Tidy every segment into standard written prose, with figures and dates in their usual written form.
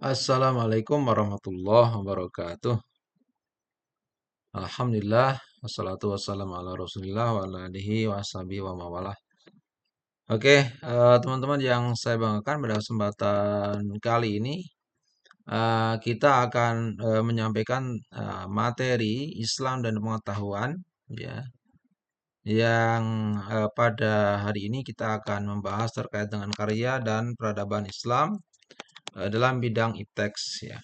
Assalamualaikum warahmatullahi wabarakatuh. Alhamdulillah, wassalatu wassalamu ala Rasulillah wa ala alihi wa sahbihi wa mawalah. Oke, teman-teman yang saya banggakan pada kesempatan kali ini, kita akan menyampaikan materi Islam dan pengetahuan, ya, yang pada hari ini kita akan membahas terkait dengan karya dan peradaban Islam dalam bidang ipteks, ya.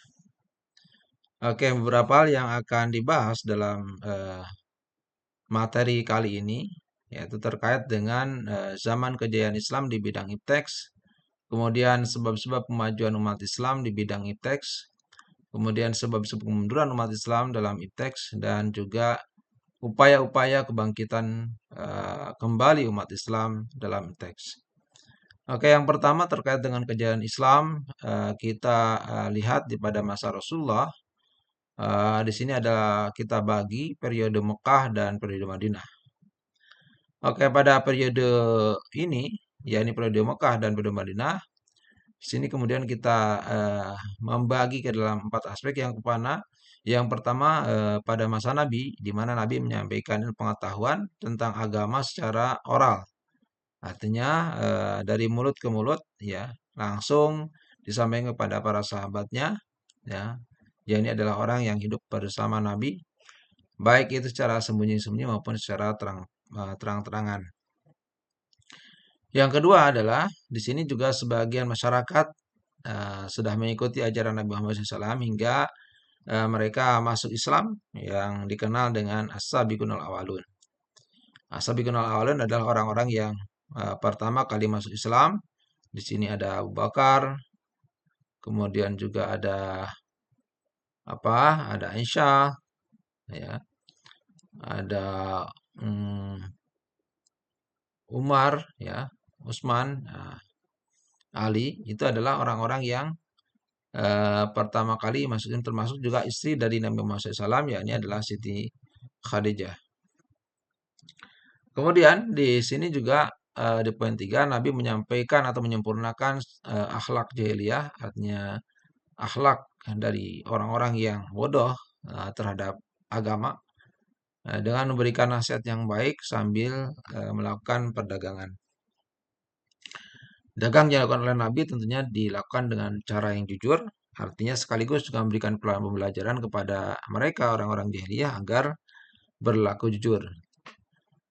Oke, beberapa hal yang akan dibahas dalam materi kali ini yaitu terkait dengan zaman kejayaan Islam di bidang ipteks, kemudian sebab-sebab kemajuan umat Islam di bidang ipteks, kemudian sebab-sebab kemunduran umat Islam dalam ipteks, dan juga upaya-upaya kebangkitan kembali umat Islam dalam ipteks. Oke, yang pertama terkait dengan kejayaan Islam, kita lihat pada masa Rasulullah. Di sini adalah kita bagi periode Mekah dan periode Madinah. Oke, pada periode ini, yakni periode Mekah dan periode Madinah, di sini kemudian kita membagi ke dalam 4 aspek. Yang pertama pada masa Nabi, di mana Nabi menyampaikan pengetahuan tentang agama secara oral. Artinya dari mulut ke mulut, ya, langsung disampaikan kepada para sahabatnya, ya. Ini adalah orang yang hidup bersama Nabi, baik itu secara sembunyi-sembunyi maupun secara terang-terangan. Yang kedua adalah di sini juga sebagian masyarakat sudah mengikuti ajaran Nabi Muhammad SAW hingga mereka masuk Islam yang dikenal dengan As-Sabiqun al-Awwalun. As-Sabiqun al-Awwalun adalah orang-orang yang pertama kali masuk Islam. Di sini ada Abu Bakar, kemudian juga ada Ada Aisyah, ya, ada Umar, ya, Utsman, Ali. Itu adalah orang-orang yang pertama kali masukin, termasuk juga istri dari Nabi Muhammad SAW, yakni adalah Siti Khadijah. Kemudian di sini juga di poin 3 Nabi menyampaikan atau menyempurnakan akhlak jahiliyah, artinya akhlak dari orang-orang yang bodoh terhadap agama, dengan memberikan nasihat yang baik sambil melakukan perdagangan. Dagang yang dilakukan oleh Nabi tentunya dilakukan dengan cara yang jujur, artinya sekaligus juga memberikan pembelajaran kepada mereka orang-orang jahiliyah agar berlaku jujur.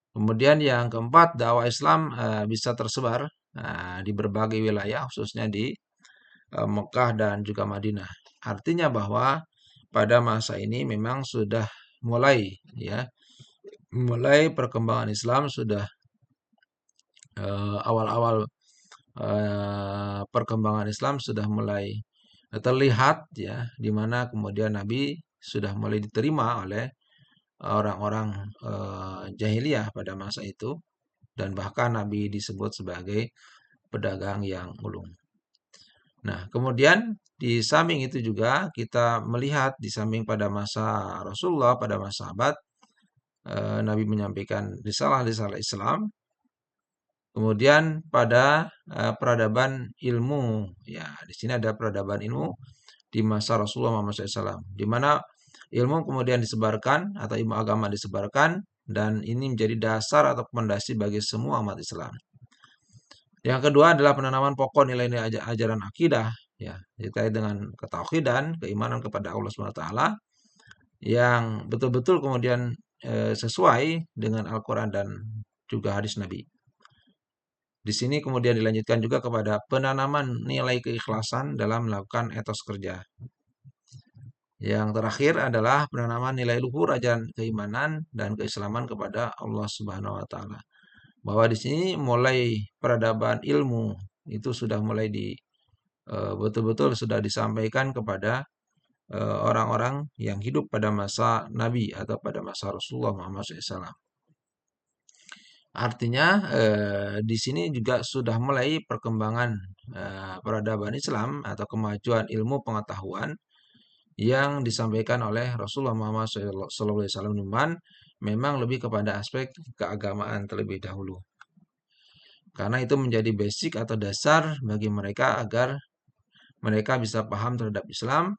Kemudian yang keempat, dakwah Islam bisa tersebar di berbagai wilayah, khususnya di Mekah dan juga Madinah. Artinya bahwa pada masa ini memang sudah mulai perkembangan Islam, sudah awal-awal perkembangan Islam sudah mulai terlihat, ya, di mana kemudian Nabi sudah mulai diterima oleh orang-orang jahiliyah pada masa itu, dan bahkan Nabi disebut sebagai pedagang yang ulung. Nah, kemudian di samping itu juga kita melihat di samping pada masa Rasulullah, pada masa sahabat, Nabi menyampaikan risalah-risalah Islam. Kemudian pada peradaban ilmu, ya, di sini ada peradaban ilmu di masa Rasulullah Muhammad SAW, di mana ilmu kemudian disebarkan atau ilmu agama disebarkan, dan ini menjadi dasar atau fondasi bagi semua umat Islam. Yang kedua adalah penanaman pokok nilai-nilai ajaran akidah, ya, terkait dengan ketauhidan, keimanan kepada Allah SWT, yang betul-betul kemudian sesuai dengan Al-Quran dan juga hadis Nabi. Di sini kemudian dilanjutkan juga kepada penanaman nilai keikhlasan dalam melakukan etos kerja. Yang terakhir adalah penanaman nilai luhur ajaran keimanan dan keislaman kepada Allah Subhanahu wa taala. Bahwa di sini mulai peradaban ilmu itu sudah mulai betul-betul sudah disampaikan kepada orang-orang yang hidup pada masa Nabi atau pada masa Rasulullah Muhammad SAW. Artinya di sini juga sudah mulai perkembangan peradaban Islam atau kemajuan ilmu pengetahuan yang disampaikan oleh Rasulullah Muhammad SAW, memang lebih kepada aspek keagamaan terlebih dahulu. Karena itu menjadi basic atau dasar bagi mereka agar mereka bisa paham terhadap Islam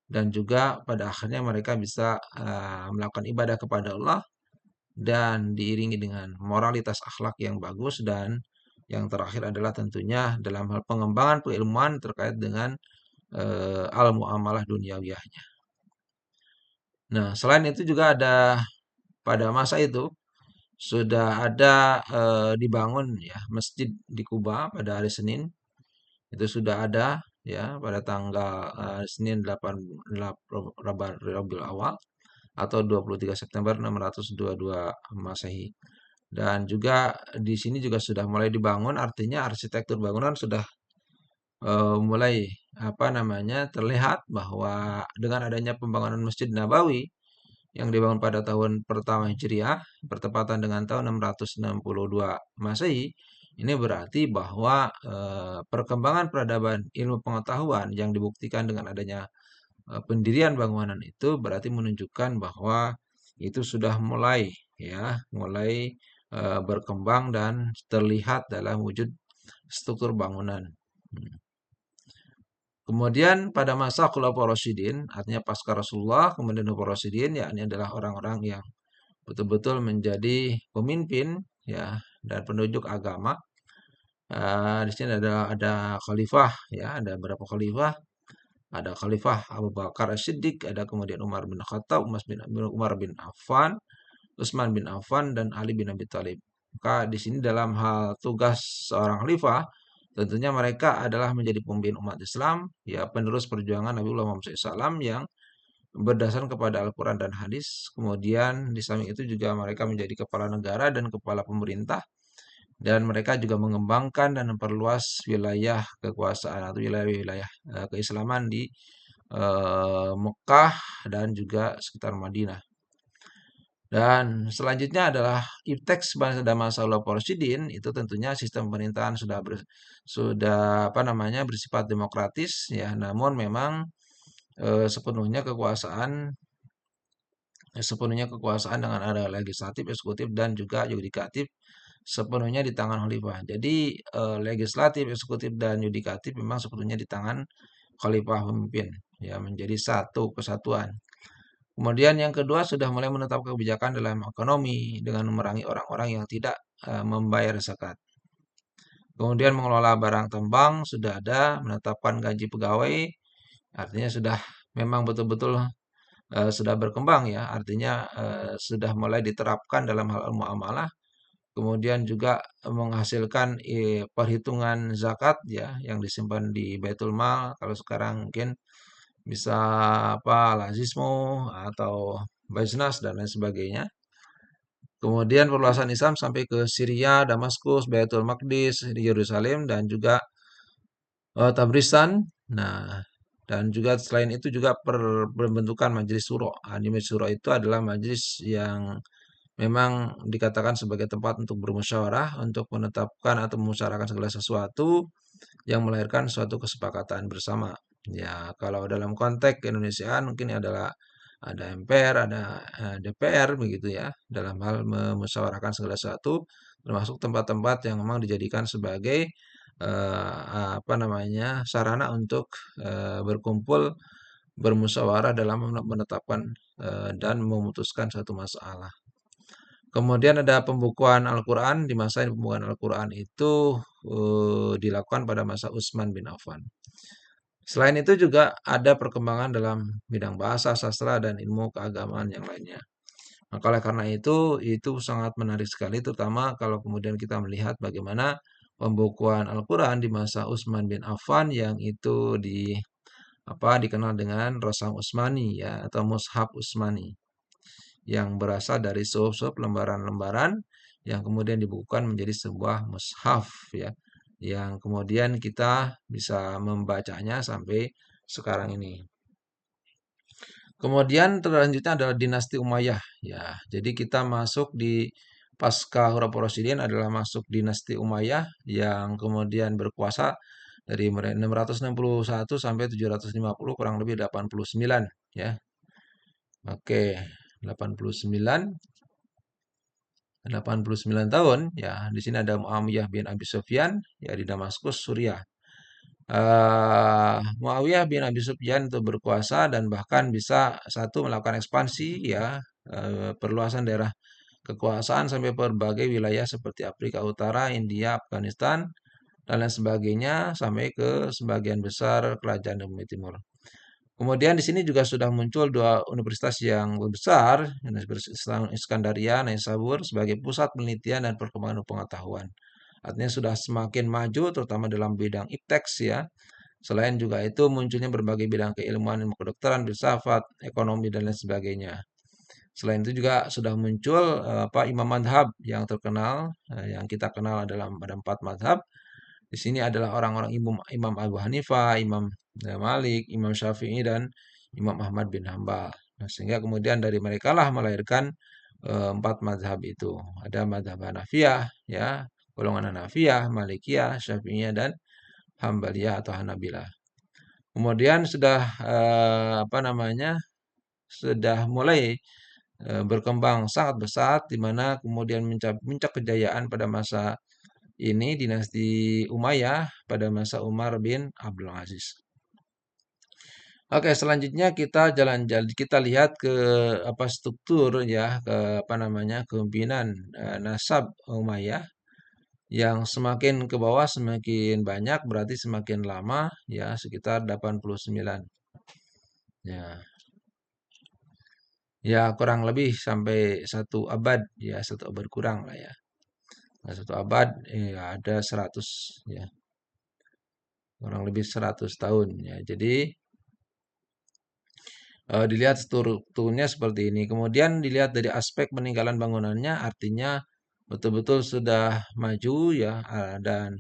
dan juga pada akhirnya mereka bisa melakukan ibadah kepada Allah dan diiringi dengan moralitas akhlak yang bagus, dan yang terakhir adalah tentunya dalam hal pengembangan keilmuan terkait dengan al-muamalah duniawiyahnya. Nah, selain itu juga ada pada masa itu sudah ada dibangun ya masjid di Kuba pada hari Senin. Itu sudah ada ya pada tanggal Senin 8 Rabiul Awal atau 23 September 622 Masehi. Dan juga di sini juga sudah mulai dibangun, artinya arsitektur bangunan sudah mulai apa namanya terlihat bahwa dengan adanya pembangunan Masjid Nabawi yang dibangun pada tahun pertama Hijriah bertepatan dengan tahun 662 Masehi, ini berarti bahwa perkembangan peradaban ilmu pengetahuan yang dibuktikan dengan adanya pendirian bangunan itu berarti menunjukkan bahwa itu sudah mulai ya, mulai berkembang dan terlihat dalam wujud struktur bangunan. Kemudian pada masa Khulafaur Rasyidin, artinya pasca Rasulullah, kemudian Khulafaur Rasyidin, yakni adalah orang-orang yang betul-betul menjadi pemimpin ya dan penunjuk agama. Di sini ada khalifah ya, ada beberapa khalifah. Ada Khalifah Abu Bakar As-Siddiq, ada kemudian Umar bin Khattab, Umar bin Affan, Utsman bin Affan, dan Ali bin Abi Thalib. Maka di sini dalam hal tugas seorang khalifah, tentunya mereka adalah menjadi pemimpin umat Islam, ya penerus perjuangan Nabi Muhammad SAW yang berdasarkan kepada Al-Quran dan hadis. Kemudian di samping itu juga mereka menjadi kepala negara dan kepala pemerintah, dan mereka juga mengembangkan dan memperluas wilayah kekuasaan atau wilayah-wilayah keislaman di Mekah dan juga sekitar Madinah. Dan selanjutnya adalah Ipteks pada masa Khulafaur Rasyidin, itu tentunya sistem pemerintahan sudah apa namanya bersifat demokratis ya, namun memang sepenuhnya kekuasaan dengan ada legislatif, eksekutif, dan juga yudikatif sepenuhnya di tangan khalifah. Jadi legislatif, eksekutif, dan yudikatif memang sepenuhnya di tangan khalifah pemimpin ya, menjadi satu kesatuan. Kemudian yang kedua sudah mulai menetapkan kebijakan dalam ekonomi dengan memerangi orang-orang yang tidak membayar zakat. Kemudian mengelola barang tambang sudah ada, menetapkan gaji pegawai, artinya sudah memang betul-betul sudah berkembang ya, artinya sudah mulai diterapkan dalam hal muamalah. Kemudian juga menghasilkan perhitungan zakat ya yang disimpan di Baitul Mal. Kalau sekarang mungkin bisa apa lazismu atau Bajnas dan lain sebagainya. Kemudian perluasan Islam sampai ke Syria, Damaskus, Baitul Maqdis, di Yerusalem, dan juga Tabrisan. Nah, dan juga selain itu juga pembentukan Majelis Syuro. Majelis Syuro itu adalah majelis yang memang dikatakan sebagai tempat untuk bermusyawarah, untuk menetapkan atau memusyawarahkan segala sesuatu yang melahirkan suatu kesepakatan bersama. Ya, kalau dalam konteks keindonesiaan mungkin adalah ada MPR, ada DPR begitu ya, dalam hal memusyawarahkan segala sesuatu, termasuk tempat-tempat yang memang dijadikan sebagai apa namanya sarana untuk berkumpul bermusyawarah dalam menetapkan dan memutuskan suatu masalah. Kemudian ada pembukuan Al-Quran. Di masa pembukuan Al-Quran itu dilakukan pada masa Utsman bin Affan. Selain itu juga ada perkembangan dalam bidang bahasa, sastra, dan ilmu keagamaan yang lainnya. Maka oleh karena itu sangat menarik sekali, terutama kalau kemudian kita melihat bagaimana pembukuan Al-Quran di masa Utsman bin Affan yang itu dikenal dengan Rasam Utsmani ya, atau Mushaf Utsmani, yang berasal dari suhuf-suhuf lembaran-lembaran yang kemudian dibukukan menjadi sebuah mushaf ya, yang kemudian kita bisa membacanya sampai sekarang ini. Kemudian selanjutnya adalah dinasti Umayyah ya. Jadi kita masuk di pasca Khulafaur Rasyidin adalah masuk dinasti Umayyah yang kemudian berkuasa dari 661 sampai 750, kurang lebih 89 ya. Oke, 89 tahun ya. Di sini ada Muawiyah bin Abi Sufyan ya di Damaskus, Suriah. Muawiyah bin Abi Sufyan itu berkuasa dan bahkan bisa satu melakukan ekspansi ya, perluasan daerah kekuasaan sampai berbagai wilayah seperti Afrika Utara, India, Afghanistan, dan lain sebagainya sampai ke sebagian besar kerajaan Bumi Timur. Kemudian di sini juga sudah muncul dua universitas yang besar, Universitas Iskandaria, Naisabur sebagai pusat penelitian dan perkembangan pengetahuan. Artinya sudah semakin maju terutama dalam bidang ipteks ya. Selain juga itu munculnya berbagai bidang keilmuan, ilmu kedokteran, filsafat, ekonomi dan lain sebagainya. Selain itu juga sudah muncul imam madhab yang terkenal, yang kita kenal adalah ada 4 madhab. Di sini adalah orang-orang Imam Abu Hanifah, Imam Malik, Imam Syafi'i dan Imam Ahmad bin Hambal. Nah, sehingga kemudian dari mereka lah melahirkan 4 madhab itu. Ada madhab Hanafiyah, ya, golongan Hanafiyah, Malikiyah, Syafi'iyah dan Hambaliyah atau Hanabilah. Kemudian sudah sudah mulai berkembang sangat besar di mana kemudian puncak kejayaan pada masa ini dinasti Umayyah pada masa Umar bin Abdul Aziz. Oke, selanjutnya kita jalan-jalan kita lihat ke struktur ya ke kepemimpinan nasab Umayyah yang semakin ke bawah semakin banyak berarti semakin lama ya sekitar 89. Ya. Ya kurang lebih sampai 1 abad ya 1 abad kurang lah ya. Nah, 1 abad ya ada 100 ya kurang lebih 100 tahun ya. Jadi dilihat strukturnya seperti ini. Kemudian dilihat dari aspek peninggalan bangunannya artinya betul-betul sudah maju ya dan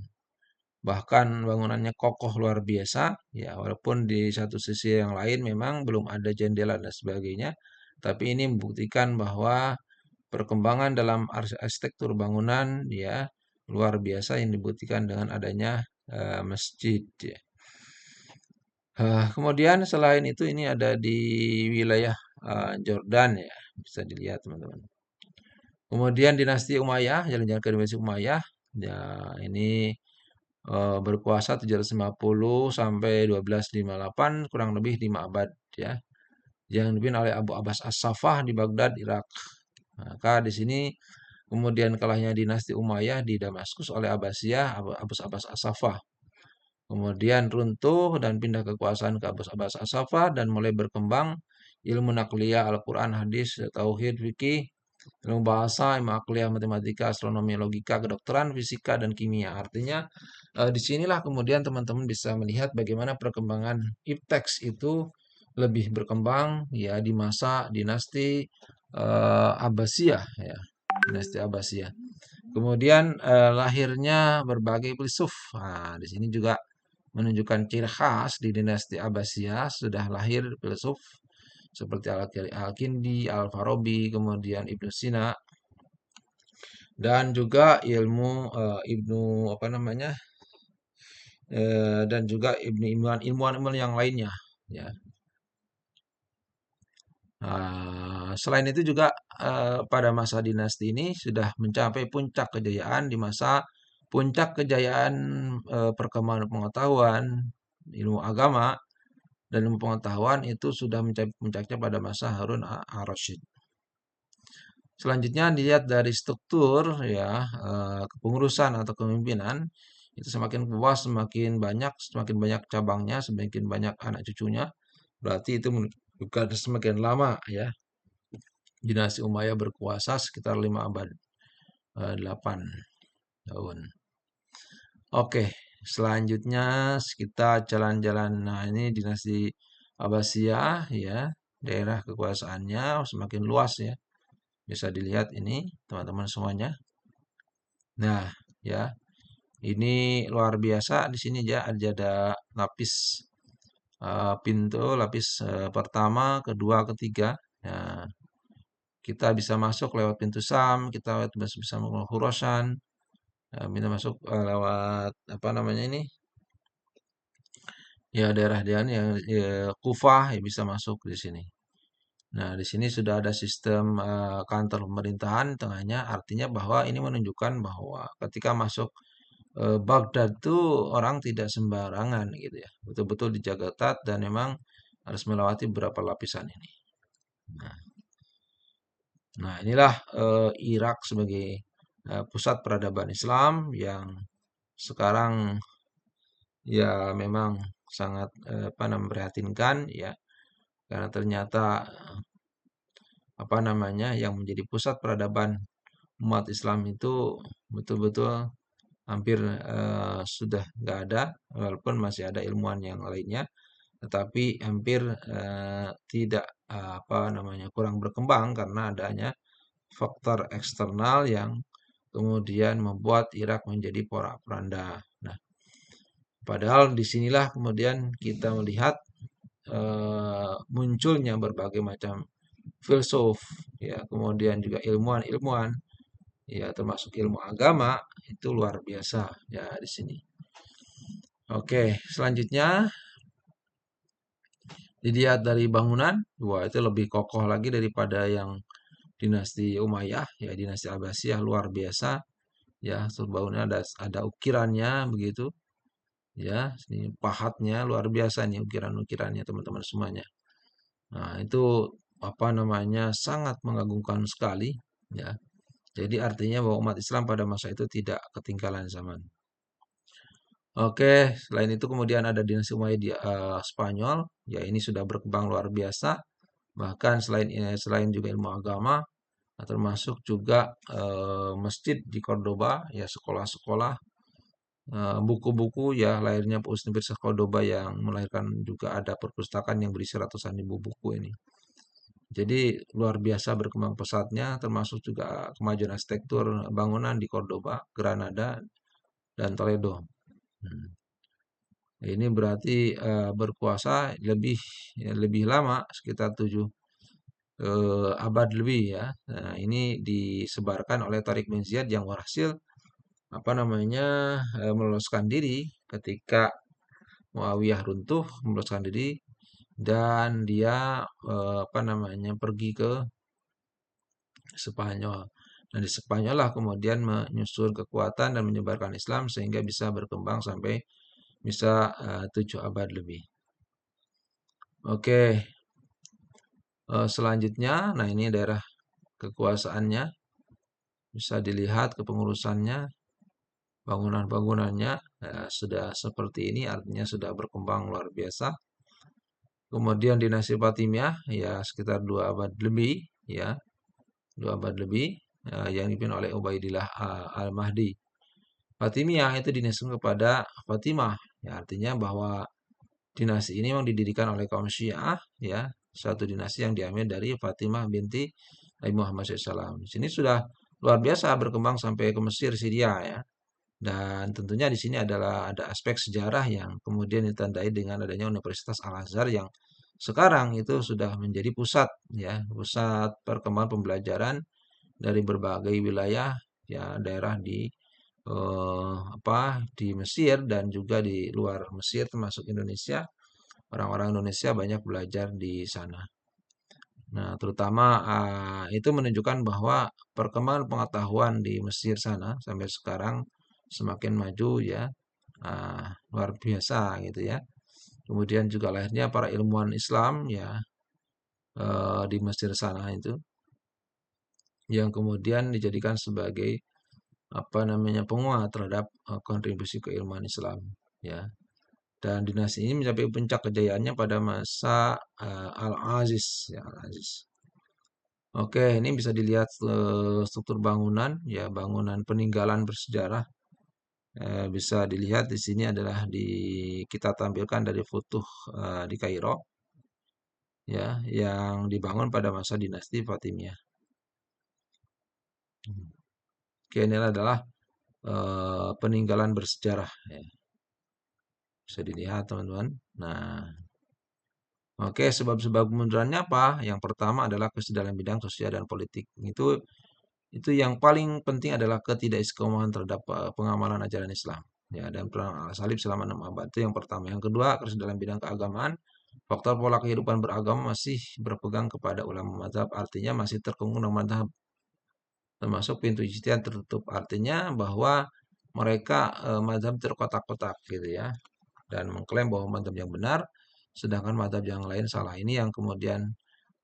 bahkan bangunannya kokoh luar biasa ya walaupun di satu sisi yang lain memang belum ada jendela dan sebagainya. Tapi ini membuktikan bahwa perkembangan dalam arsitektur bangunan ya luar biasa yang dibuktikan dengan adanya masjid ya. Kemudian selain itu ini ada di wilayah Jordan ya bisa dilihat teman-teman. Kemudian dinasti Umayyah, jalan-jalan ke dinasti Umayyah, ya ini berkuasa 750 sampai 1258 kurang lebih 5 abad ya. Yang dipimpin oleh Abu Abbas As-Saffah di Baghdad, Irak. Maka di sini kemudian kalahnya dinasti Umayyah di Damaskus oleh Abbasiyah, Abu Abbas As-Saffah. Kemudian runtuh dan pindah kekuasaan ke Abbas As-Saffah dan mulai berkembang ilmu nakliyah, Al-Quran, hadis, tauhid, fikih, ilmu bahasa, ilmu akliyah, matematika, astronomi, logika, kedokteran, fisika, dan kimia. Artinya disinilah kemudian teman-teman bisa melihat bagaimana perkembangan ipteks itu lebih berkembang ya di masa dinasti Abbasiyah ya, dinasti Abbasiyah. Kemudian lahirnya berbagai filsuf. Nah, di sini juga menunjukkan ciri khas di dinasti Abbasiyah sudah lahir filsuf seperti Al-Kindi, Al-Farabi, kemudian Ibnu Sina dan juga ilmu Ibnu apa namanya dan juga ilmuwan yang lainnya ya. Selain itu juga pada masa dinasti ini sudah mencapai puncak kejayaan di masa puncak kejayaan perkembangan pengetahuan, ilmu agama, dan ilmu pengetahuan itu sudah mencapai puncaknya pada masa Harun ar-Rasyid. Selanjutnya dilihat dari struktur ya kepengurusan atau kepemimpinan itu semakin luas, semakin banyak cabangnya, semakin banyak anak cucunya. Berarti itu menunjukkan semakin lama ya dinasti Umayyah berkuasa sekitar 5 abad 8 tahun. Oke, selanjutnya kita jalan-jalan. Nah, ini dinasti Abbasiyah ya, daerah kekuasaannya semakin luas ya. Bisa dilihat ini teman-teman semuanya. Nah, ya. Ini luar biasa di sini ya ada lapis pintu, lapis pertama, kedua, ketiga. Nah, kita bisa masuk lewat pintu Sam, kita bisa masuk Khurasan, bisa masuk lewat apa namanya ini? Ya daerah-daerah yang Kufah ya bisa masuk di sini. Nah, di sini sudah ada sistem kantor pemerintahan tengahnya, artinya bahwa ini menunjukkan bahwa ketika masuk Baghdad tuh orang tidak sembarangan gitu ya. Betul-betul dijaga ketat dan memang harus melewati beberapa lapisan ini. Nah, inilah Irak sebagai pusat peradaban Islam yang sekarang ya memang sangat apa namanya memprihatinkan ya karena ternyata apa namanya yang menjadi pusat peradaban umat Islam itu betul-betul hampir sudah nggak ada walaupun masih ada ilmuwan yang lainnya tetapi hampir tidak apa namanya kurang berkembang karena adanya faktor eksternal yang kemudian membuat Irak menjadi porak-poranda. Nah, padahal disinilah kemudian kita melihat munculnya berbagai macam filsuf, ya, kemudian juga ilmuwan-ilmuwan, ya, termasuk ilmu agama itu luar biasa ya di sini. Oke, selanjutnya dilihat dari bangunan, wah itu lebih kokoh lagi daripada yang dinasti Umayyah, ya dinasti Abbasiyah luar biasa, ya, bangunannya ada ukirannya begitu, ya, ini pahatnya luar biasa nih ukiran-ukirannya teman-teman semuanya. Nah, itu apa namanya sangat mengagumkan sekali, ya. Jadi artinya bahwa umat Islam pada masa itu tidak ketinggalan zaman. Oke, selain itu kemudian ada dinasti Umayyad di Spanyol, ya ini sudah berkembang luar biasa. Bahkan selain juga ilmu agama, termasuk juga masjid di Cordoba, ya sekolah-sekolah, buku-buku ya lahirnya Universitas Cordoba yang melahirkan juga ada perpustakaan yang berisi ratusan ribu buku ini. Jadi luar biasa berkembang pesatnya, termasuk juga kemajuan arsitektur bangunan di Cordoba, Granada, dan Toledo. Hmm. Ini berarti berkuasa lebih lama, sekitar 7 abad lebih ya. Nah, ini disebarkan oleh Tariq bin Ziyad yang berhasil apa namanya meloloskan diri ketika Muawiyah runtuh, meloloskan diri dan dia apa namanya pergi ke Spanyol. Dan di Spanyol lah kemudian menyusun kekuatan dan menyebarkan Islam sehingga bisa berkembang sampai bisa 7 abad lebih. Oke, selanjutnya, nah ini daerah kekuasaannya, bisa dilihat kepengurusannya, bangunan-bangunannya sudah seperti ini, artinya sudah berkembang luar biasa. Kemudian dinasti Fatimiyah, ya sekitar 2 abad lebih, ya 2 abad lebih, yang dipimpin oleh Ubaidillah Al-Mahdi. Fatimiyah itu dinasihatkan kepada Fatimah, ya artinya bahwa dinasti ini memang didirikan oleh kaum Syiah, ya suatu dinasti yang diambil dari Fatimah binti Nabi Muhammad SAW. Di sini sudah luar biasa berkembang sampai ke Mesir, Syria, ya. Dan tentunya di sini adalah ada aspek sejarah yang kemudian ditandai dengan adanya Universitas Al-Azhar yang sekarang itu sudah menjadi pusat, ya pusat perkembangan pembelajaran dari berbagai wilayah, ya daerah di Mesir dan juga di luar Mesir termasuk Indonesia. Orang-orang Indonesia banyak belajar di sana. Nah, terutama itu menunjukkan bahwa perkembangan pengetahuan di Mesir sana sampai sekarang semakin maju ya, luar biasa gitu ya. Kemudian juga lahirnya para ilmuwan Islam ya di Mesir sana itu yang kemudian dijadikan sebagai apa namanya penguat terhadap kontribusi keilmuan Islam ya. Dan dinasti ini mencapai puncak kejayaannya pada masa Al-Aziz ya Al-Aziz. Oke, ini bisa dilihat struktur bangunan ya bangunan peninggalan bersejarah. Bisa dilihat di sini adalah kita tampilkan dari foto di Kairo ya yang dibangun pada masa dinasti Fatimiyah. Oke, ini adalah peninggalan bersejarah ya. Bisa dilihat teman-teman. Nah, oke, sebab-sebab kemundurannya apa? Yang pertama adalah dalam bidang sosial dan politik. Itu yang paling penting adalah ketidakistiqomahan terhadap pengamalan ajaran Islam. Ya, dan perang salib selama 6 abad itu yang pertama. Yang kedua, dalam bidang keagamaan, faktor pola kehidupan beragama masih berpegang kepada ulama mazhab, artinya masih terkungkung dengan mazhab, termasuk pintu ijtihad tertutup. Artinya bahwa mereka mazhab terkotak-kotak gitu ya, dan mengklaim bahwa mazhab yang benar, sedangkan mazhab yang lain salah. Ini yang kemudian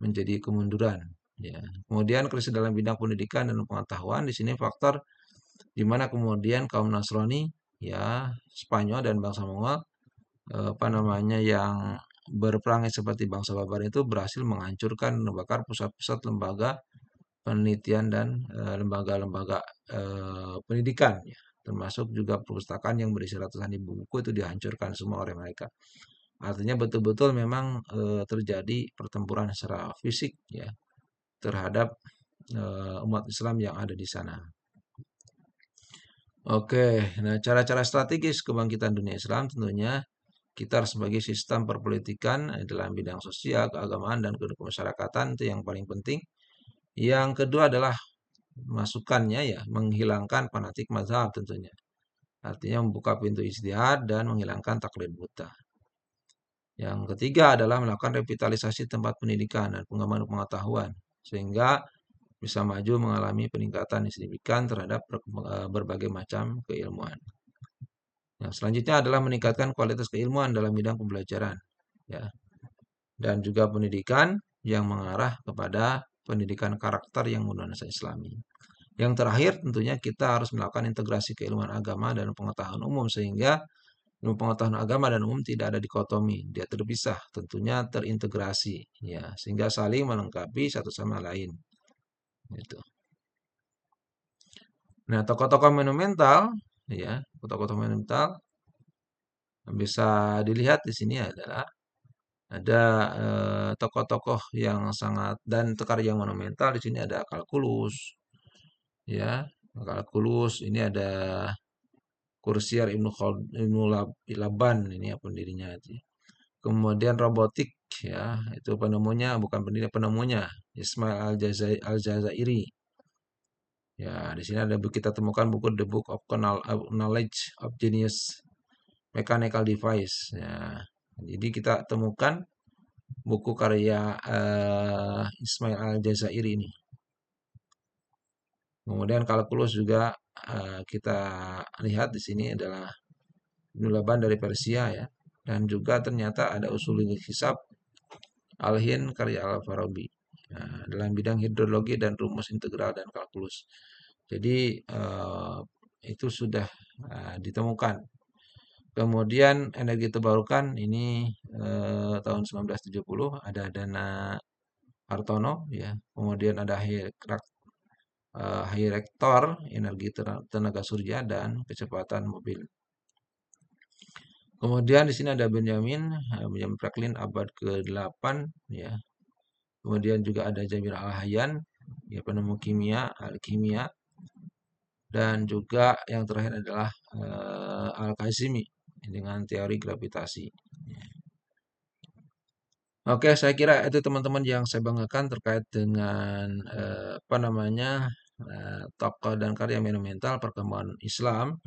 menjadi kemunduran. Ya. Kemudian krisis dalam bidang pendidikan dan pengetahuan di sini faktor di mana kemudian kaum Nasrani, ya Spanyol dan bangsa Mongol, apa namanya yang berperangai seperti bangsa barbar itu berhasil menghancurkan, membakar pusat-pusat lembaga penelitian dan lembaga-lembaga pendidikan, ya. Termasuk juga perpustakaan yang berisi ratusan ribu buku itu dihancurkan semua oleh mereka. Artinya betul-betul memang terjadi pertempuran secara fisik ya terhadap umat Islam yang ada di sana. Oke, nah cara-cara strategis kebangkitan dunia Islam tentunya kita harus sebagai sistem perpolitikan dalam bidang sosial, keagamaan, dan kemasyarakatan itu yang paling penting. Yang kedua adalah masukannya ya menghilangkan fanatik mazhab tentunya. Artinya membuka pintu ijtihad dan menghilangkan taklid buta. Yang ketiga adalah melakukan revitalisasi tempat pendidikan dan pengembangan pengetahuan sehingga bisa maju mengalami peningkatan yang signifikan terhadap berbagai macam keilmuan. Yang selanjutnya adalah meningkatkan kualitas keilmuan dalam bidang pembelajaran ya dan juga pendidikan yang mengarah kepada pendidikan karakter yang bernuansa Islami. Yang terakhir tentunya kita harus melakukan integrasi keilmuan agama dan pengetahuan umum sehingga ilmu pengetahuan agama dan umum tidak ada dikotomi, dia terpisah, tentunya terintegrasi ya sehingga saling melengkapi satu sama lain. Gitu. Nah, tokoh-tokoh monumental ya, tokoh-tokoh monumental bisa dilihat di sini adalah ada tokoh-tokoh yang sangat dan karya yang monumental di sini ada Kalkulus ya. Kalkulus ini ada Kursiar Ibnu Laban ini ya pendirinya itu. Kemudian robotik ya, itu penemunya bukan pendiri penemunya Ismail Al-Jazairi. Ya, di sini ada kita temukan buku The Book of Knowledge of Genius Mechanical Device. Ya, jadi kita temukan buku karya Ismail Al-Jazairi ini. Kemudian kalkulus juga kita lihat di sini adalah Ibnu Laban dari Persia ya. Dan juga ternyata ada usulul hisab Al-Hin karya Al-Farabi. Nah, dalam bidang hidrologi dan rumus integral dan kalkulus. Jadi itu sudah ditemukan. Kemudian energi terbarukan ini tahun 1970 ada Dana Hartono ya. Kemudian ada high reaktor energi tenaga surya dan kecepatan mobil. Kemudian di sini ada Benjamin Franklin abad ke-8 ya. Kemudian juga ada Jamil Al-Hayyan ya penemu alkimia dan juga yang terakhir adalah Al-Kazimi dengan teori gravitasi. Oke, saya kira itu teman-teman yang saya banggakan terkait dengan apa namanya tokoh dan karya monumental perkembangan Islam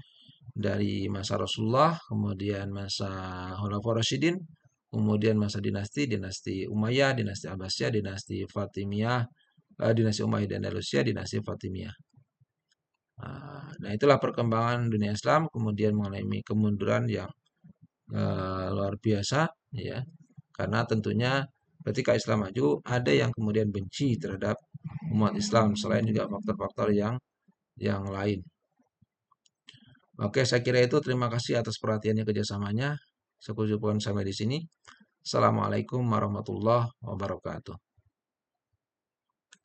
dari masa Rasulullah, kemudian masa Khulafaur Rasyidin, kemudian masa dinasti Umayyah, dinasti Abbasiyah, dinasti Fatimiyah, dinasti Umayyah dan Andalusiyah, dinasti Fatimiyah. Nah, itulah perkembangan dunia Islam, kemudian mengalami kemunduran yang luar biasa, ya. Karena tentunya ketika Islam maju, ada yang kemudian benci terhadap umat Islam, selain juga faktor-faktor yang lain. Oke, saya kira itu. Terima kasih atas perhatiannya kerjasamanya. Saya cukupkan sampai di sini. Assalamualaikum warahmatullahi wabarakatuh.